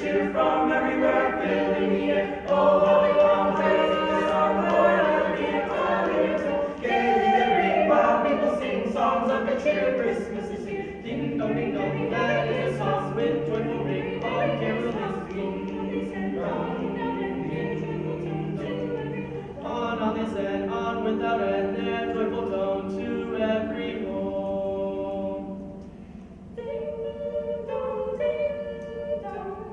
cheer from everywhere, filling the air. Oh, how they come praising the song, loyal and gaily they ring, while people sing songs of good cheer. Christmas is here. Ding dong, glad is the song with joyful ring. All carols is ring. On they said, on without end, their joyful tone to every home. Ding dong, ding dong.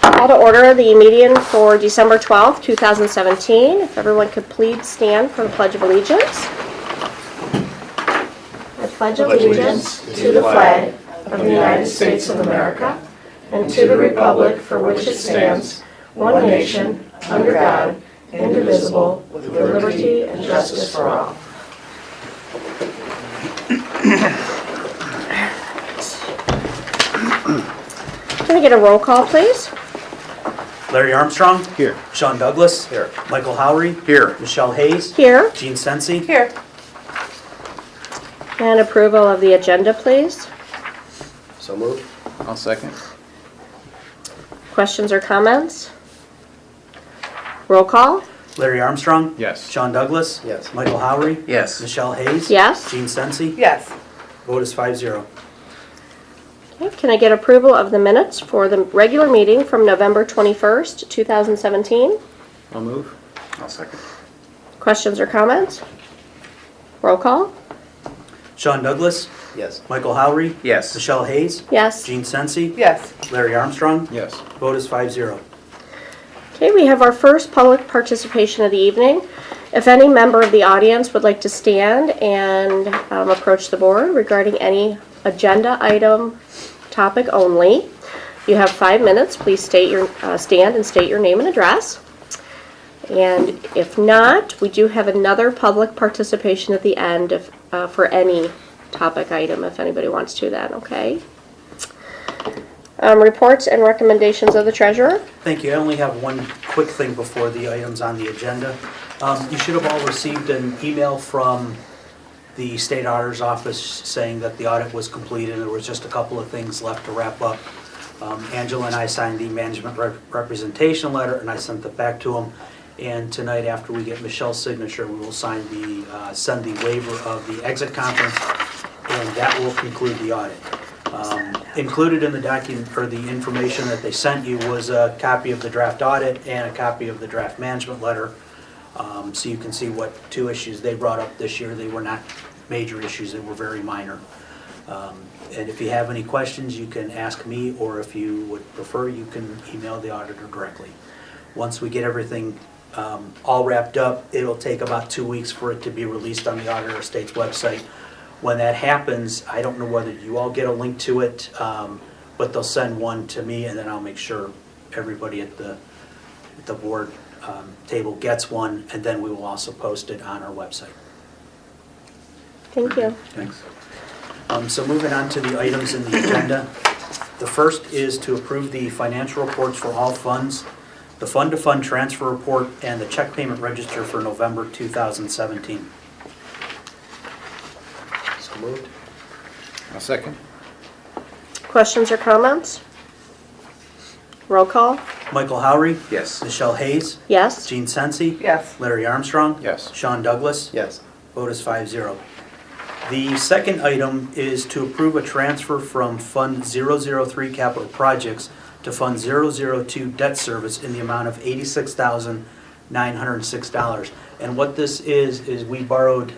Call to order the meeting for December 12th, 2017. If everyone could please stand for the Pledge of Allegiance. I pledge allegiance to the flag of the United States of America and to the republic for which it stands, one nation, under God, indivisible, with liberty and justice for all. Can we get a roll call, please? Larry Armstrong. Here. Sean Douglas. Here. Michael Howery. Here. Michelle Hayes. Here. Gene Sensi. Here. And approval of the agenda, please. So moved. I'll second. Questions or comments? Roll call? Larry Armstrong. Yes. Sean Douglas. Yes. Michael Howery. Yes. Michelle Hayes. Yes. Gene Sensi. Yes. Vote is 5-0. Okay, can I get approval of the minutes for the regular meeting from November 21st, 2017? I'll move. I'll second. Questions or comments? Roll call? Sean Douglas. Yes. Michael Howery. Yes. Michelle Hayes. Yes. Gene Sensi. Yes. Larry Armstrong. Yes. Vote is 5-0. Okay, we have our first public participation of the evening. If any member of the audience would like to stand and approach the board regarding any agenda item, topic only, you have 5 minutes. Please stand and state your name and address. And if not, we do have another public participation at the end for any topic item, if anybody wants to then, okay? Reports and recommendations of the treasurer. Thank you. I only have one quick thing before the items on the agenda. You should have all received an email from the state auditor's office saying that the audit was completed. There was just a couple of things left to wrap up. Angela and I signed the management representation letter, and I sent it back to them. And tonight, after we get Michelle's signature, we will send the waiver of the exit conference, and that will conclude the audit. Included in the document, or the information that they sent you, was a copy of the draft audit and a copy of the draft management letter. So you can see what 2 issues they brought up this year. They were not major issues, they were very minor. And if you have any questions, you can ask me, or if you would prefer, you can email the auditor directly. Once we get everything all wrapped up, it'll take about 2 weeks for it to be released on the Auditor State's website. When that happens, I don't know whether you all get a link to it, but they'll send one to me, and then I'll make sure everybody at the board table gets one, and then we will also post it on our website. Thank you. Thanks. So moving on to the items in the agenda. The first is to approve the financial reports for all funds, the fund-to-fund transfer report, and the check payment register for November 2017. So moved. I'll second. Questions or comments? Roll call? Michael Howery. Yes. Michelle Hayes. Yes. Gene Sensi. Yes. Larry Armstrong. Yes. Sean Douglas. Yes. Vote is 5-0. The second item is to approve a transfer from Fund 003 Capital Projects to Fund 002 Debt Service in the amount of $86,906. And what this is we borrowed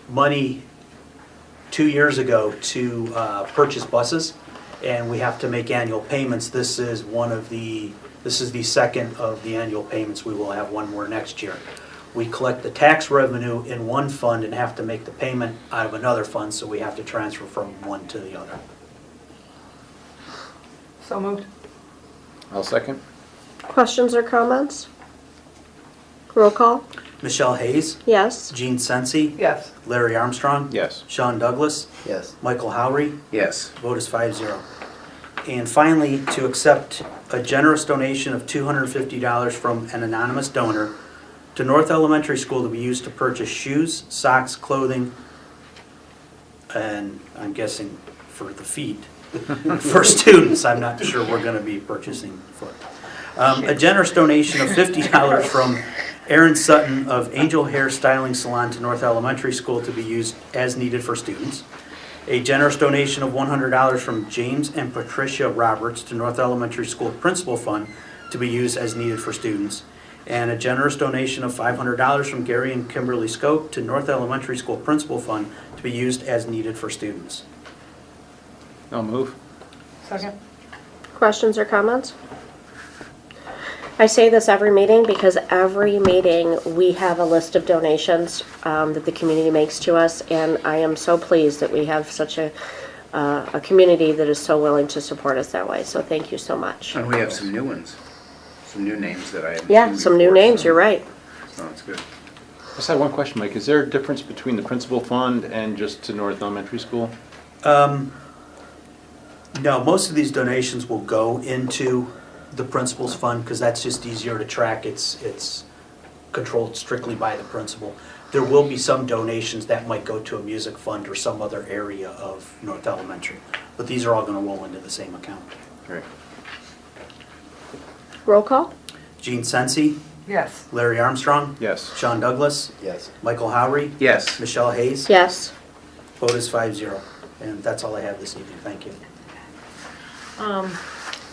money 2 years ago to purchase buses, and we have to make annual payments. This is the second of the annual payments. We will have one more next year. We collect the tax revenue in one fund and have to make the payment out of another fund, so we have to transfer from one to the other. So moved. I'll second. Questions or comments? Roll call? Michelle Hayes. Yes. Gene Sensi. Yes. Larry Armstrong. Yes. Sean Douglas. Yes. Michael Howery. Yes. Vote is 5-0. And finally, to accept a generous donation of $250 from an anonymous donor to North Elementary School to be used to purchase shoes, socks, clothing, and I'm guessing for the feet, for students. I'm not sure we're going to be purchasing foot. A generous donation of $50 from Aaron Sutton of Angel Hair Styling Salon to North Elementary School to be used as needed for students. A generous donation of $100 from James and Patricia Roberts to North Elementary School Principal Fund to be used as needed for students. And a generous donation of $500 from Gary and Kimberly Scope to North Elementary School Principal Fund to be used as needed for students. I'll move. Second. Questions or comments? I say this every meeting because every meeting we have a list of donations that the community makes to us, and I am so pleased that we have such a community that is so willing to support us that way. So thank you so much. And we have some new ones, some new names that I haven't Yeah, seen some new before, names, so- you're right. So it's good. I just had one question, Mike. Is there a difference between the principal fund and just to North Elementary School? No, most of these donations will go into the principal's fund because that's just easier to track. It's controlled strictly by the principal. There will be some donations that might go to a music fund or some other area of North Elementary, but these are all going to roll into the same account. Great. Roll call? Gene Sensi, Yes. Larry Armstrong, Yes. Sean Douglas, Yes. Michael Howery, Yes. Michelle Hayes. Yes. Vote is 5-0. And that's all I have this evening. Thank you.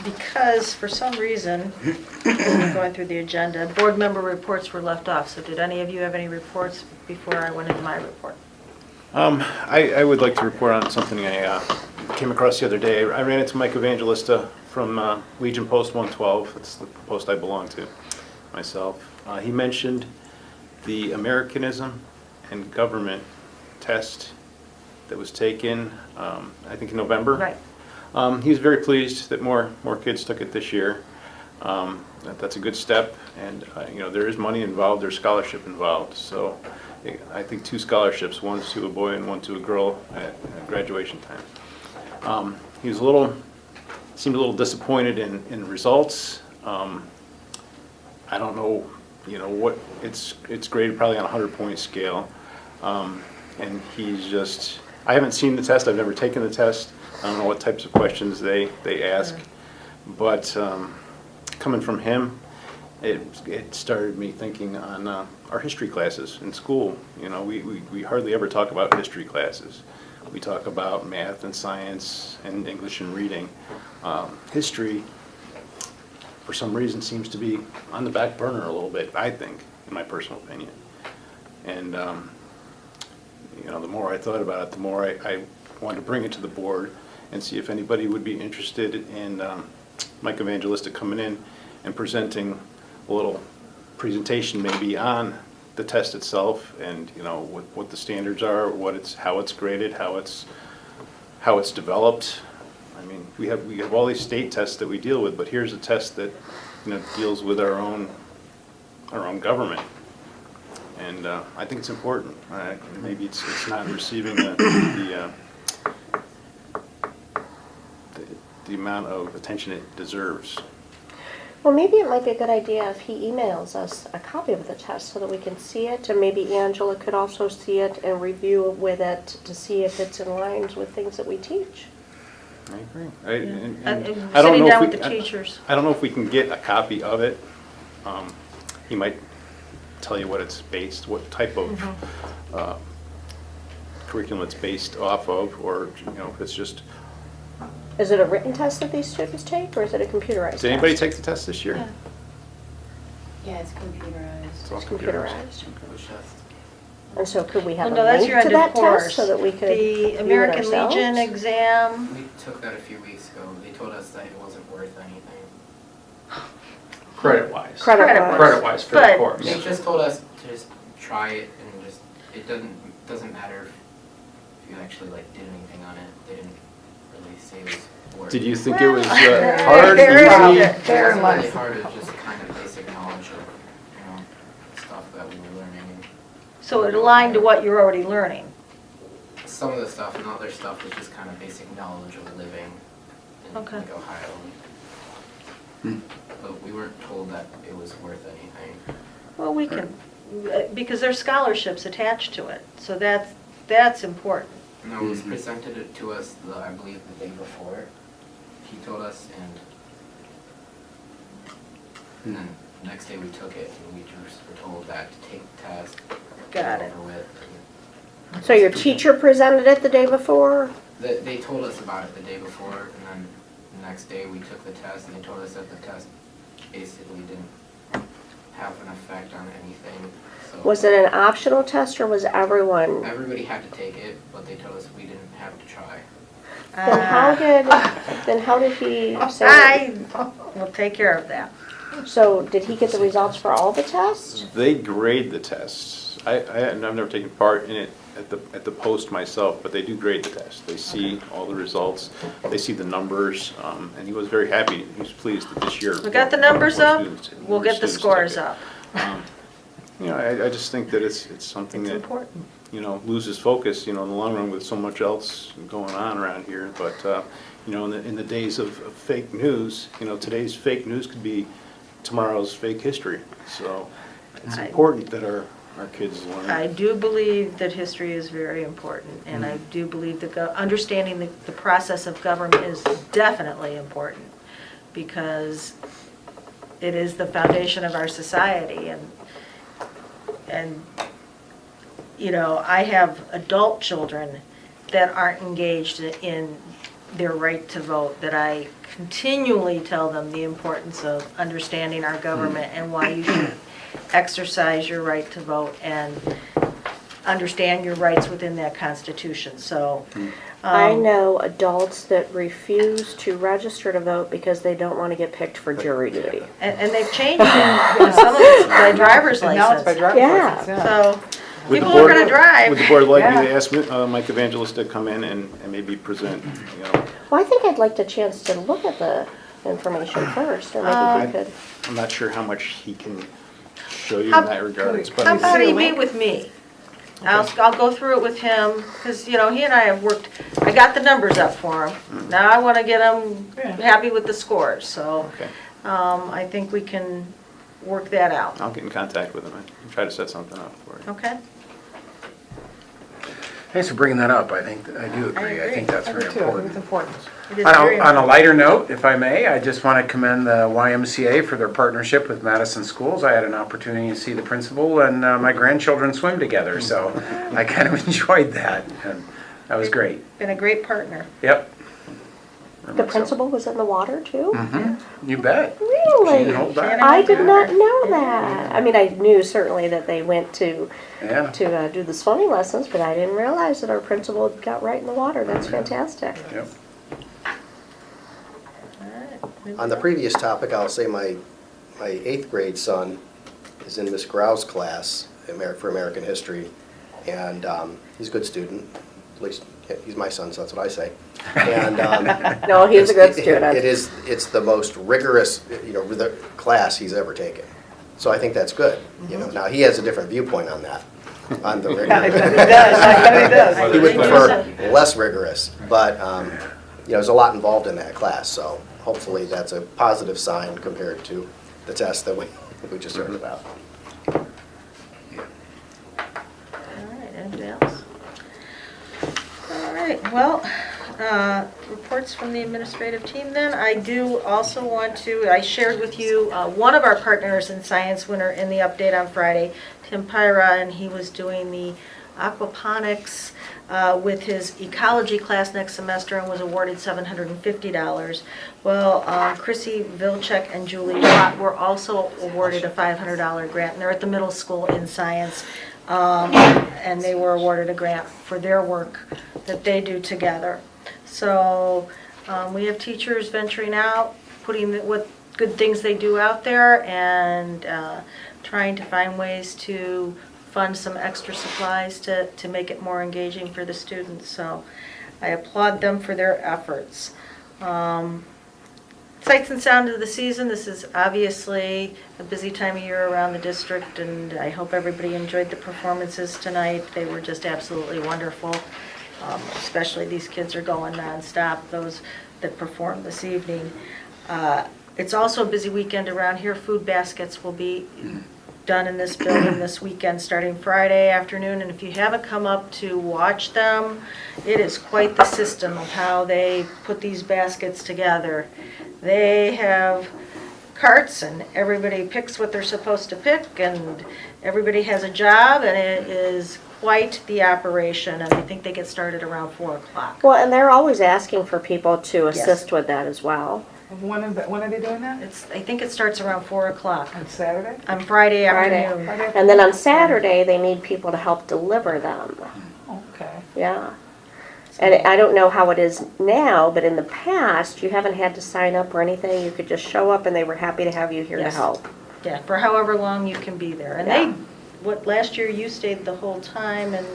Because for some reason, going through the agenda, board member reports were left off. So did any of you have any reports before I went into my report? I would like to report on something I came across the other day. I ran into Mike Evangelista from Legion Post 112. That's the post I belong to myself. He mentioned the Americanism and government test that was taken, I think in November. Right. He was very pleased that more kids took it this year. That's a good step, and there is money involved, there's scholarship involved. So I think 2 scholarships, one to a boy and one to a girl at graduation time. He was seemed a little disappointed in results. I don't know, what it's graded probably on a 100-point scale, and he's just. I haven't seen the test. I've never taken the test. I don't know what types of questions they ask, but coming from him, it started me thinking on our history classes in school. We hardly ever talk about history classes. We talk about math and science and English and reading. History, for some reason, seems to be on the back burner a little bit, I think, in my personal opinion. And the more I thought about it, the more I wanted to bring it to the board and see if anybody would be interested in Mike Evangelista coming in and presenting a little presentation maybe on the test itself and what the standards are, how it's graded, how it's developed. I mean, we have all these state tests that we deal with, but here's a test that deals with our own government. And I think it's important. Maybe it's not receiving the amount of attention it deserves. Well, maybe it might be a good idea if he emails us a copy of the test so that we can see it, and maybe Angela could also see it and review with it to see if it's in line with things that we teach. I agree. And I don't sitting know down if with the teachers. I don't know if we can get a copy of it. He might tell you what it's based, what type of curriculum it's based off of, or if it's just. Is it a written test that these students take, or is it a computerized test? Did anybody take the test this year? Yeah. Yeah, it's computerized. It's all It's computerized. computerized. And so could we have Well, no, a that's link your to end of that course. test so that we could The view it American ourselves? Legion exam. We took that a few weeks ago. They told us that it wasn't worth anything. Credit-wise. Credit-wise. Credit-wise for the But- course. They just told us to just try it and just, it doesn't matter if you actually did anything on it. They didn't really say it was worth. Did you think it was Well, hard, very easy? hard. It Very wasn't much. really hard, it was just kind of basic knowledge of, stuff that we were learning. So it aligned to what you're already learning. Some of the stuff and other stuff was just kind of basic knowledge of living in Okay. Ohio. But we weren't told that it was worth anything. Well, we can, because there's scholarships attached to it, so that's important. No, it was presented it to us, I believe, the day before. He told us, and then the next day we took it, and we just were told that to take the test. Got get it. over with. So your teacher presented it the day before? They told us about it the day before, and then the next day we took the test, and they told us that the test basically didn't have an effect on anything. So Was it an optional test or was everyone? everybody had to take it, but they told us we didn't have to try. Then how did he say? I will take care of that. So did he get the results for all the tests? They grade the tests. I've never taken part in it at the post myself, but they do grade the tests. They see all the results, they see the numbers, and he was very happy. He was pleased that this year. We got the numbers more up, students- we'll more get the students took scores it. up. You know, I just think that it's something It's that, important. you know, loses focus, you know, in the long run with so much else going on around here. But, you know, in the days of fake news, you know, today's fake news could be tomorrow's fake history. So it's important that our kids learn. I do believe that history is very important, and I do believe that understanding the process of government is definitely important, because it is the foundation of our society, and you know, I have adult children that aren't engaged in their right to vote, that I continually tell them the importance of understanding our government and why you should exercise your right to vote and understand your rights within that Constitution. So I know adults that refuse to register to vote because they don't want to get picked for jury duty. and they've changed it. Some of it's by driver's And now it's by license. driver's Yeah. license, yeah. So Would the people are board- going to drive. Would the board like me Yeah. to ask Mike Evangelist to come in and maybe present, you know? Well, I think I'd like the chance to look at the information first, or maybe he could. I'm not sure how much he can show you How- in that regards, but. How about see a he meet link? with me? I'll go through it with him, because, you know, he and I have worked, I got the numbers up for him. Now I want to get him happy with the scores, so Okay, I think we can work that out, I'll get in contact with him and try to set something up for you. okay? Thanks for bringing that up. I do agree. I agree. think that's I do very too, I think it's important. important. It is very On a important. lighter note, if I may, I just want to commend the YMCA for their partnership with Madison Schools. I had an opportunity to see the principal and my grandchildren swim together, so I kind of enjoyed that, and that was great. Been a great partner. Yep. The principal was in the water too? You bet. Really? She didn't hold back. I did not know that. I mean, I knew certainly that they went to Yeah. do the swimming lessons, but I didn't realize that our principal got right in the water. That's fantastic. Yep. On the previous topic, I'll say my 8th grade son is in Miss Grau's class for American history, and he's a good student. At least he's my son, so that's what I say. And No, he's a good student. It's the most rigorous, the class he's ever taken. So I think that's good. Now he has a different viewpoint on that, on the Yeah, I rigorous. bet he does, I bet he does. He would prefer less rigorous, but there's a lot involved in that class, so hopefully that's a positive sign compared to the test that we just heard about. All right, anybody else? All right, well, reports from the administrative team then. I do also want to, I shared with you one of our partners in Science Winter in the update on Friday, Tim Pyra, and he was doing the aquaponics with his ecology class next semester and was awarded $750. Well, Chrissy Vilcek and Julie Watt were also awarded a $500 grant, and they're at the middle school in science. And they were awarded a grant for their work that they do together. So we have teachers venturing out, putting what good things they do out there, and trying to find ways to fund some extra supplies to make it more engaging for the students. So I applaud them for their efforts. Sights and sound of the season. This is obviously a busy time of year around the district, and I hope everybody enjoyed the performances tonight. They were just absolutely wonderful. Especially these kids are going nonstop, those that performed this evening. It's also a busy weekend around here. Food baskets will be done in this building this weekend, starting Friday afternoon, and if you haven't come up to watch them, it is quite the system of how they put these baskets together. They have carts, and everybody picks what they're supposed to pick, and everybody has a job, and it is quite the operation, and I think they get started around 4 o'clock. Well, and they're always asking for people to assist with that as well. When are they doing that? I think it starts around 4 o'clock On Saturday? on Friday Friday. afternoon. And then on Saturday, they need people to help deliver them. Okay. Yeah. And I don't know how it is now, but in the past, you haven't had to sign up or anything. You could just show up and they were happy to have you here to Yes. help. Yeah, for however long you can be there. And Yeah. last year you stayed the whole time and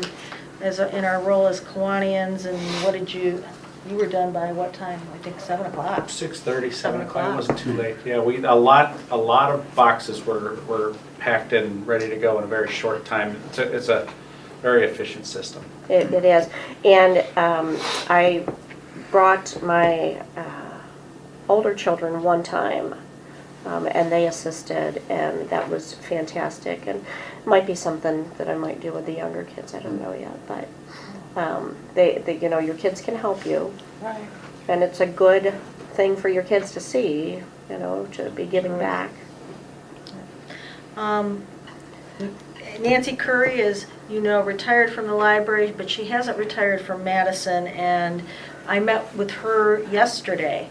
in our role as Kiwanians, and what did you were done by what time? I think 7 o'clock. 6:30, 7 o'clock. It o'clock. wasn't too late. Yeah, a lot of boxes were packed in, ready to go in a very short time. It's a very efficient system. It is. And I brought my older children one time, and they assisted, and that was fantastic. And it might be something that I might do with the younger kids. I don't know yet, but they you know, your kids can help you, Right. and it's a good thing for your kids to see, you know, to be giving back. Nancy Curry is, you know, retired from the library, but she hasn't retired from Madison, and I met with her yesterday,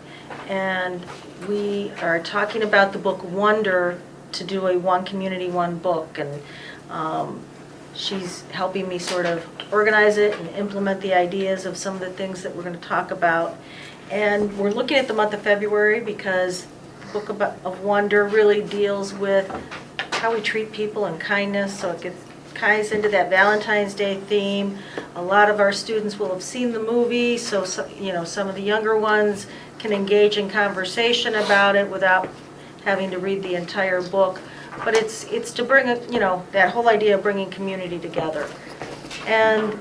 and we are talking about the book Wonder, to do a One Community, One Book, and she's helping me sort of organize it and implement the ideas of some of the things that we're going to talk about. And we're looking at the month of February because the book of Wonder really deals with how we treat people and kindness, so it ties into that Valentine's Day theme. A lot of our students will have seen the movie, so you know, some of the younger ones can engage in conversation about it without having to read the entire book. But it's to bring, you know, that whole idea of bringing community together. And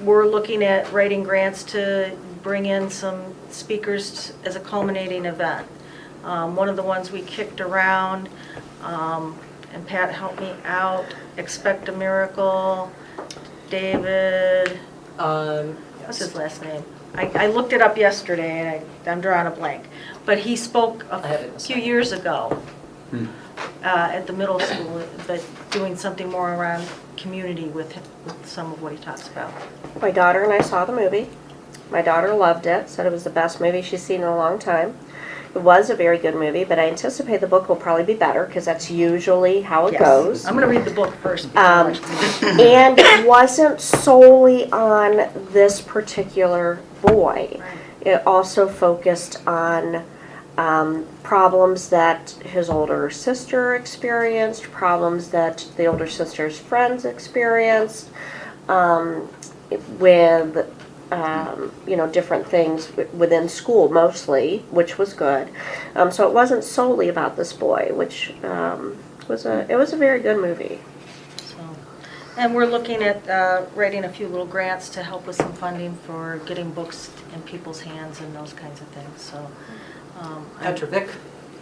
we're looking at writing grants to bring in some speakers as a culminating event. One of the ones we kicked around, and Pat helped me out, Expect a Miracle, David, what's his last name? I looked it up yesterday and I'm drawing a blank. But he spoke a few years ago at the middle school, but doing something more around community with some of what he talks about. My daughter and I saw the movie. My daughter loved it, said it was the best movie she's seen in a long time. It was a very good movie, but I anticipate the book will probably be better because that's usually how it Yes. goes. I'm going to read the book first. before I watch the movie. And it wasn't solely on this particular boy. Right. It also focused on problems that his older sister experienced, problems that the older sister's friends experienced, with you know, different things within school mostly, which was good. So it wasn't solely about this boy, which it was a very good movie. So, and we're looking at writing a few little grants to help with some funding for getting books in people's hands and those kinds of things. So, Petrovic.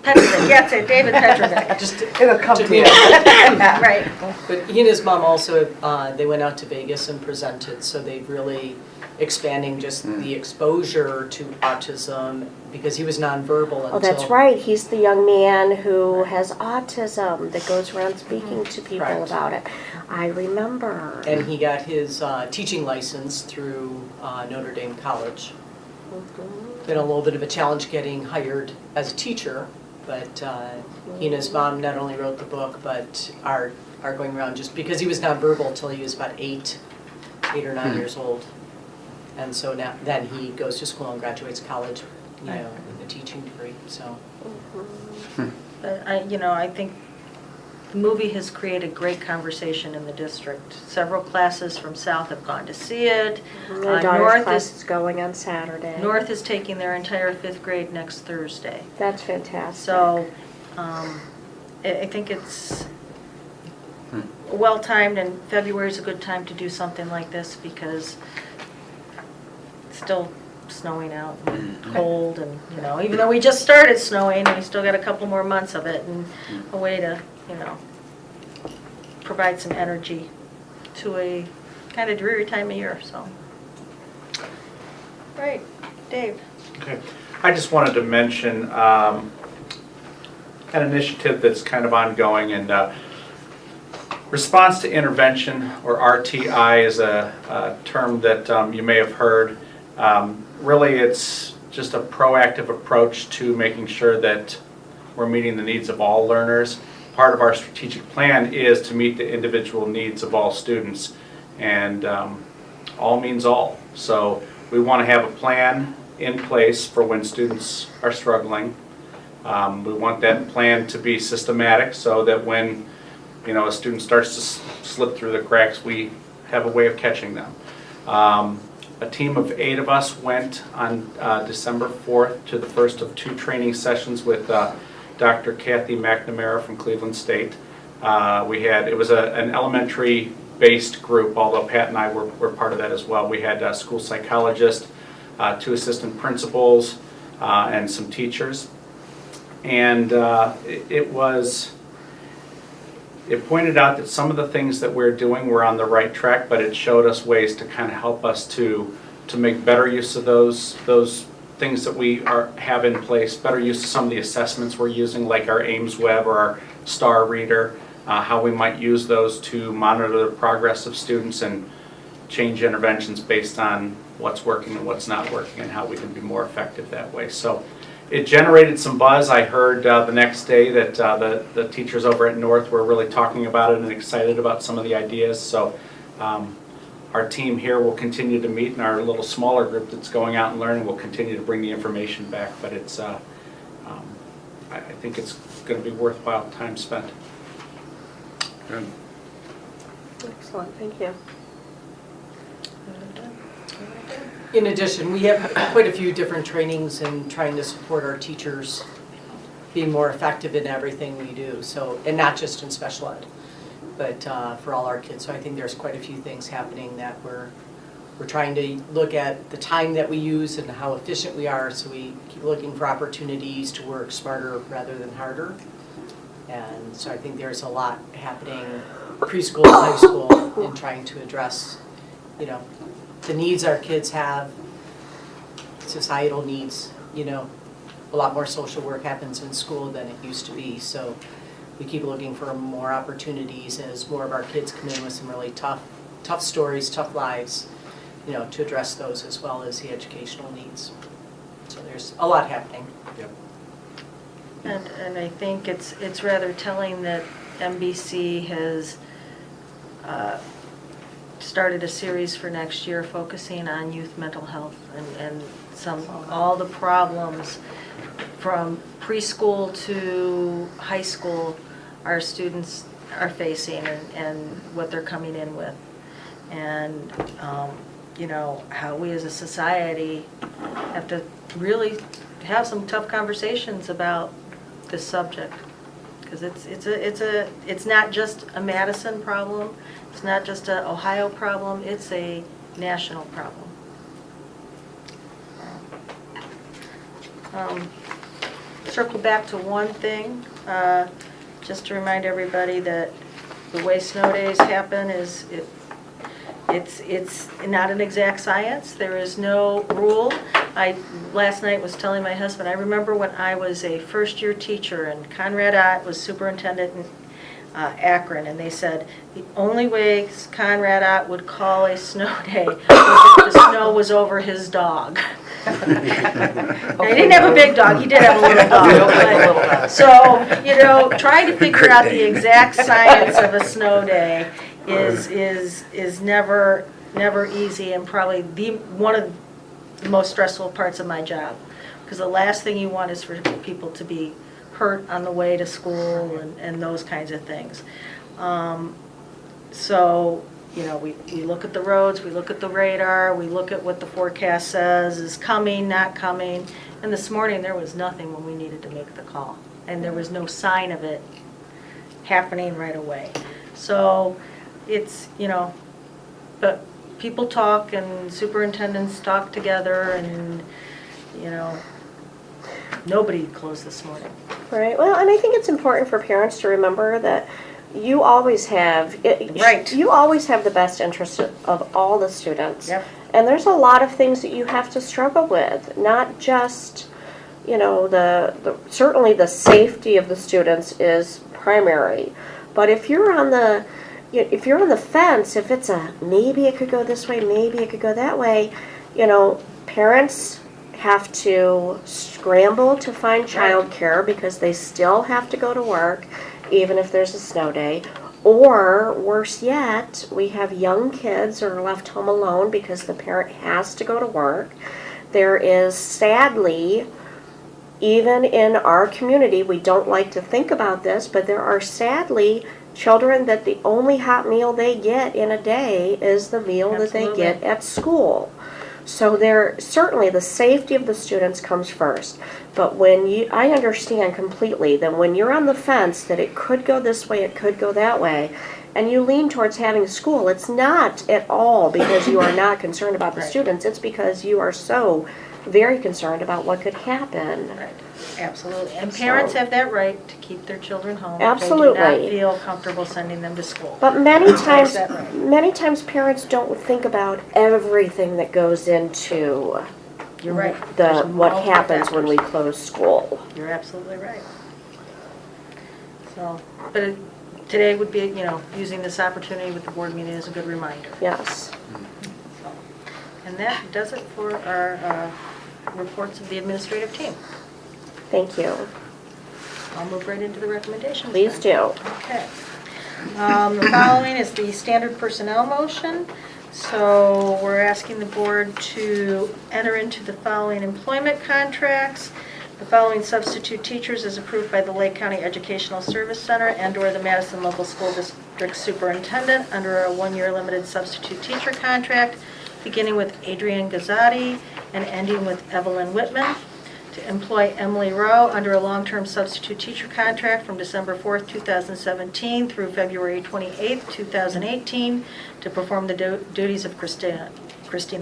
Petrovic, yeah, it's it, David Petrovic. Just It'll come to you. Right. But he and his mom also, they went out to Vegas and presented, so they've really expanding just the exposure to autism, because he was nonverbal until... Oh, that's right. He's the young man who has autism that goes around speaking to people Right. about it. I remember. And he got his teaching license through Notre Dame College. Been a little bit of a challenge getting hired as a teacher, but he and his mom not only wrote the book, but are going around, just because he was nonverbal until he was about 8 or 9 years old. And so now, then he goes to school and graduates college, you know, with a teaching degree, so. But I think the movie has created great conversation in the district. Several classes from South have gone to see it. My daughter's class is going on Saturday. North is taking their entire 5th grade next Thursday. That's fantastic. So I think it's well-timed, and February is a good time to do something like this because it's still snowing out and cold, and, you know, even though we just started snowing, we still got a couple more months of it, and a way to, you know, provide some energy to a kind of dreary time of year, so. Right, Dave. Okay. I just wanted to mention an initiative that's kind of ongoing, and response to intervention, or RTI, is a term that you may have heard. Really, it's just a proactive approach to making sure that we're meeting the needs of all learners. Part of our strategic plan is to meet the individual needs of all students, and all means all. So We want to have a plan in place for when students are struggling. We want that plan to be systematic so that when, a student starts to slip through the cracks, we have a way of catching them. A team of 8 of us went on December 4th to the first of 2 training sessions with Dr. Kathy McNamara from Cleveland State. It was an elementary-based group, although Pat and I were part of that as well. We had a school psychologist, 2 assistant principals, and some teachers. And it pointed out that some of the things that we're doing were on the right track, but it showed us ways to kind of help us to make better use of those things that we have in place, better use of some of the assessments we're using, like our Ames Web or our Star Reader, how we might use those to monitor the progress of students and change interventions based on what's working and what's not working and how we can be more effective that way. So it generated some buzz. I heard the next day that the teachers over at North were really talking about it and excited about some of the ideas. So our team here will continue to meet in our little smaller group that's going out and learning. We'll continue to bring the information back, but it's I think it's going to be worthwhile time spent. Good. Excellent, thank you. In addition, we have quite a few different trainings in trying to support our teachers being more effective in everything we do. So, and not just in special ed, but for all our kids. So I think there's quite a few things happening that we're trying to look at the time that we use and how efficient we are. So we keep looking for opportunities to work smarter rather than harder. And so I think there's a lot happening preschool and high school in trying to address, the needs our kids have, societal needs. A lot more social work happens in school than it used to be. So we keep looking for more opportunities as more of our kids come in with some really tough stories, tough lives, to address those as well as the educational needs. So there's a lot happening. Yep. And I think it's rather telling that MBC has started a series for next year focusing on youth mental health and all the problems from preschool to high school our students are facing and what they're coming in with. And how we as a society have to really have some tough conversations about this subject, because it's not just a Madison problem, it's not just an Ohio problem, it's a national problem. Circle back to one thing, just to remind everybody that the way snow days happen is it's not an exact science. There is no rule. I last night was telling my husband, I remember when I was a first-year teacher and Conrad Ott was superintendent in Akron, and they said the only way Conrad Ott would call a snow day was if the snow was over his dog. Now, he didn't have a big dog, he did have a little dog. But, so, trying to figure out the exact science of a snow day is never easy, and probably one of the most stressful parts of my job, because the last thing you want is for people to be hurt on the way to school and those kinds of things. We look at the roads, we look at the radar, we look at what the forecast says is coming, not coming. And this morning there was nothing when we needed to make the call, and there was no sign of it happening right away. So it's, but people talk and superintendents talk together, and, nobody closed this morning. Right, well, and I think it's important for parents to remember that you always have, Right. you always have the best interest of all the students. Yep. And there's a lot of things that you have to struggle with, not just, certainly the safety of the students is primary. But if you're on the fence, if it's maybe it could go this way, maybe it could go that way, parents have to scramble to find childcare because they still have to go to work, even if there's a snow day, Or, worse yet, we have young kids who are left home alone because the parent has to go to work. There is, sadly, even in our community, we don't like to think about this, but there are sadly children that the only hot meal they get in a day is the meal that they Absolutely. get at school. So certainly the safety of the students comes first. But I understand completely that when you're on the fence that it could go this way, it could go that way, and you lean towards having school, it's not at all because you are not concerned about the Right. students. It's because you are so very concerned about what could happen. Right, absolutely. And parents have that right to keep their children home. If they do Absolutely. not feel comfortable sending them to school. But many That's that right. times parents don't think about everything that goes into You're right. There's what multiple happens when we factors. close school. You're absolutely right. So, but today would be, using this opportunity with the board meeting is a good reminder. Yes. So, and that does it for our reports of the administrative team. Thank you. I'll move right into the recommendations. Please then. do. Okay. The following is the standard personnel motion. So we're asking the board to enter into the following employment contracts. The following substitute teachers as approved by the Lake County Educational Service Center and/or the Madison Local School District Superintendent under a one-year limited substitute teacher contract, beginning with Adrienne Gazzotti and ending with Evelyn Whitman. To employ Emily Rowe under a long-term substitute teacher contract from December 4th, 2017 through February 28th, 2018 to perform the duties of Christina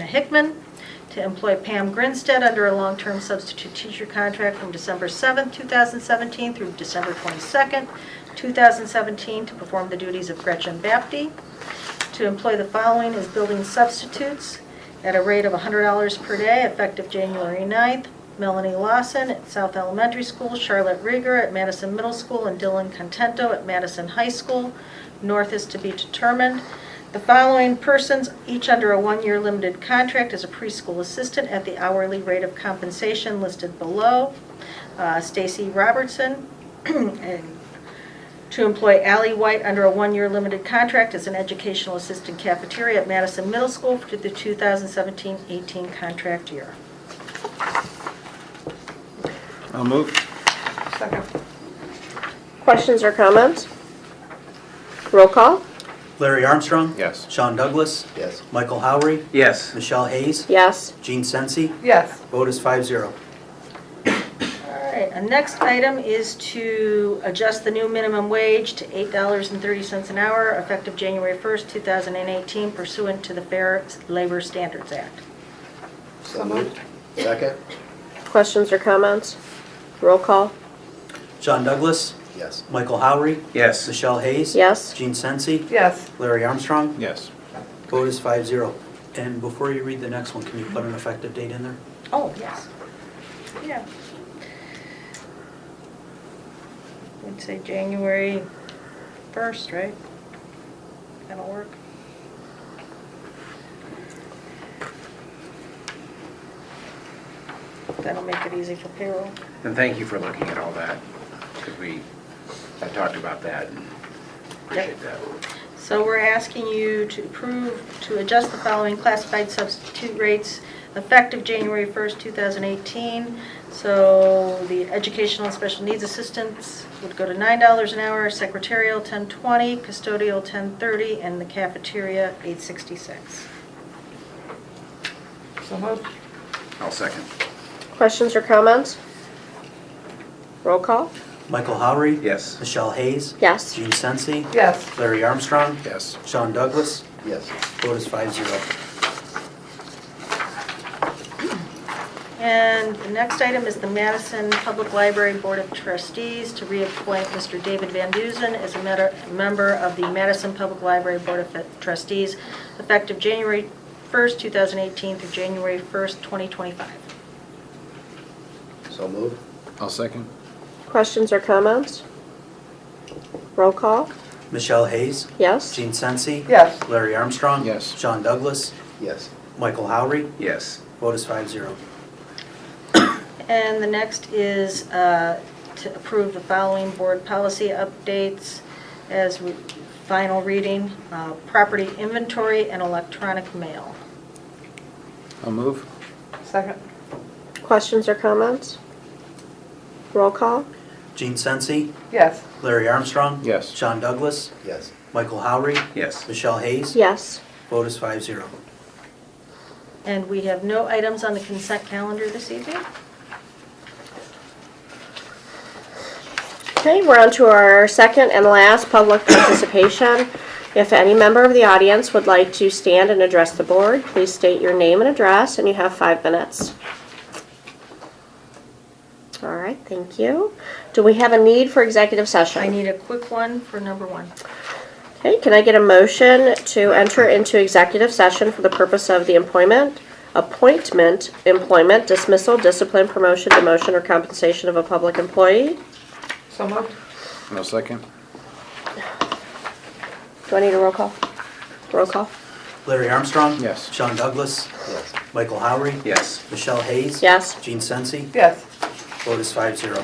Hickman. To employ Pam Grinstead under a long-term substitute teacher contract from December 7th, 2017 through December 22nd, 2017 to perform the duties of Gretchen Bapty. To employ the following as building substitutes at a rate of $100 per day effective January 9th. Melanie Lawson at South Elementary School, Charlotte Rieger at Madison Middle School, and Dylan Contento at Madison High School. North is to be determined. The following persons, each under a one-year limited contract as a preschool assistant at the hourly rate of compensation listed below. Stacy Robertson, and to employ Allie White under a one-year limited contract as an educational assistant cafeteria at Madison Middle School for the 2017-18 contract year. I'll move. Second. Questions or comments? Roll call? Larry Armstrong? Yes. Sean Douglas? Yes. Michael Howery? Yes. Michelle Hayes? Yes. Gene Sensi? Yes. Vote is 5-0. All right, our next item is to adjust the new minimum wage to $8.30 an hour effective January 1st, 2018 pursuant to the Fair Labor Standards Act. So moved. Second? Questions or comments? Roll call? Sean Douglas? Yes. Michael Howery? Yes. Michelle Hayes? Yes. Gene Sensi? Yes. Larry Armstrong? Yes. Vote is 5-0. And before you read the next one, can you put an effective date in there? Oh, yes. Yeah. We'd say January 1st, right? That'll work. That'll make it easy for payroll. And thank you for looking at all that, because I talked about that and appreciate that. So we're asking you to approve to adjust the following classified substitute rates effective January 1st, 2018. So the educational and special needs assistants would go to $9 an hour, secretarial $10.20, custodial $10.30, and the cafeteria $8.66. So moved. I'll second. Questions or comments? Roll call? Michael Howery? Yes. Michelle Hayes? Yes. Gene Sensi? Yes. Larry Armstrong? Yes. Sean Douglas? Yes. Vote is 5-0. And the next item is the Madison Public Library Board of Trustees to reappoint Mr. David Van Duzen as a member of the Madison Public Library Board of Trustees effective January 1st, 2018 through January 1st, 2025. So moved. I'll second. Questions or comments? Roll call? Michelle Hayes? Yes. Gene Sensi? Yes. Larry Armstrong? Yes. Sean Douglas? Yes. Michael Howery? Yes. Vote is 5-0. And the next is to approve the following board policy updates as final reading, property inventory and electronic mail. I'll move. Second. Questions or comments? Roll call? Gene Sensi, Yes. Larry Armstrong. Yes. Sean Douglas, Yes. Michael Howery, Yes. Michelle Hayes. Yes. Vote is 5-0. And we have no items on the consent calendar this evening. Okay, we're on to our second and last public participation. If any member of the audience would like to stand and address the board, please state your name and address, and you have 5 minutes. All right, thank you. Do we have a need for executive session? I need a quick one for number 1. Okay, can I get a motion to enter into executive session for the purpose of the appointment, employment, dismissal, discipline, promotion, demotion, or compensation of a public employee? So moved. No second. Do I need a roll call? Roll call? Larry Armstrong. Yes. Sean Douglas, Yes. Michael Howery, Yes. Michelle Hayes. Yes. Gene Sensi. Yes. Vote is 5-0.